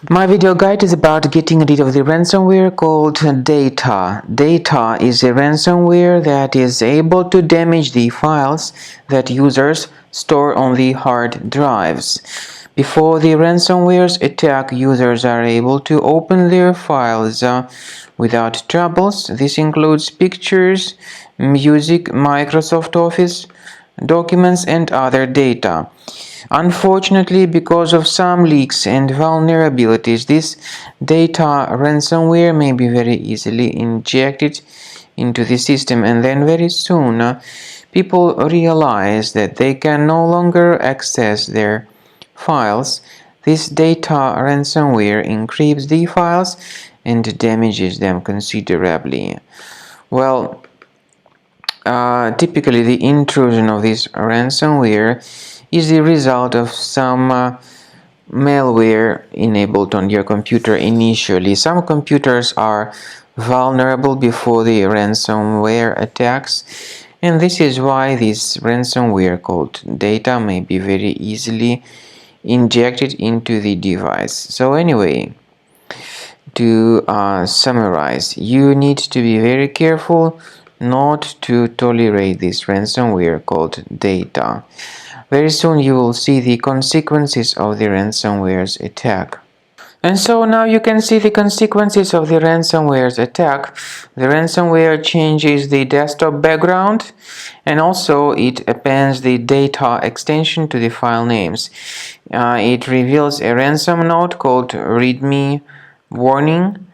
My video guide is about getting rid of the ransomware called Datah. Datah is a ransomware that is able to damage the files that users store on the hard drives. Before the ransomware's attack, users are able to open their files without troubles. This includes pictures, music, Microsoft Office, documents, and other data. Unfortunately, because of some leaks and vulnerabilities, this data ransomware may be very easily injected into the system, and then very soon people realize that they can no longer access their files. This data ransomware encrypts the files and damages them considerably. Well, typically the intrusion of this ransomware is the result of some malware enabled on your computer initially. Some computers are vulnerable before the ransomware attacks, and this is why this ransomware called Datah may be very easily injected into the device. So anyway, to summarize, you need to be very careful not to tolerate this ransomware called Datah. Very soon you will see the consequences of the ransomware's attack. And so now you can see the consequences of the ransomware's attack. The ransomware changes the desktop background, and also it appends the data extension to the file names. It reveals a ransom note called readme warning.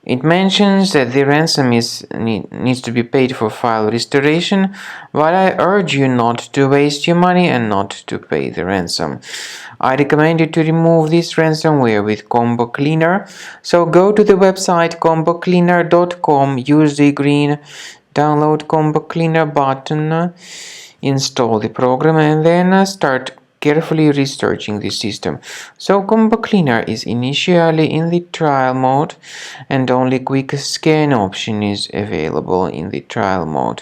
It mentions that the ransom needs to be paid for file restoration, but I urge you not to waste your money and not to pay the ransom. I recommend you to remove this ransomware with Combo Cleaner. So go to the website combocleaner.com, use the green download Combo Cleaner button, install the program, and then start carefully researching the system. So Combo Cleaner is initially in the trial mode, and only quick scan option is available in the trial mode.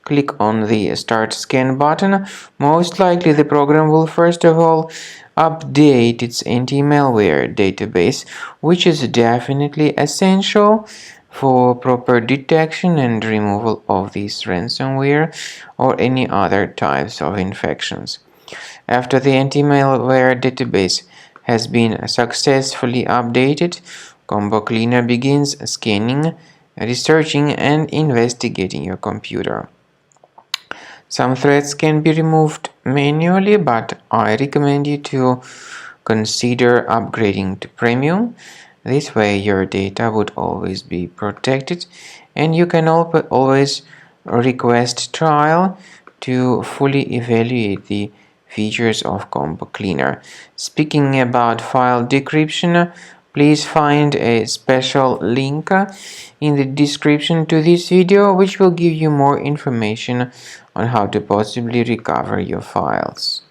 Click on the start scan button. Most likely the program will first of all update its anti-malware database, which is definitely essential for proper detection and removal of this ransomware or any other types of infections. After the anti-malware database has been successfully updated, Combo Cleaner begins scanning, researching, and investigating your computer. Some threats can be removed manually, but I recommend you to consider upgrading to Premium. This way your data would always be protected, and you can always request trial to fully evaluate the features of Combo Cleaner. Speaking about file decryption, please find a special link in the description to this video, which will give you more information on how to possibly recover your files.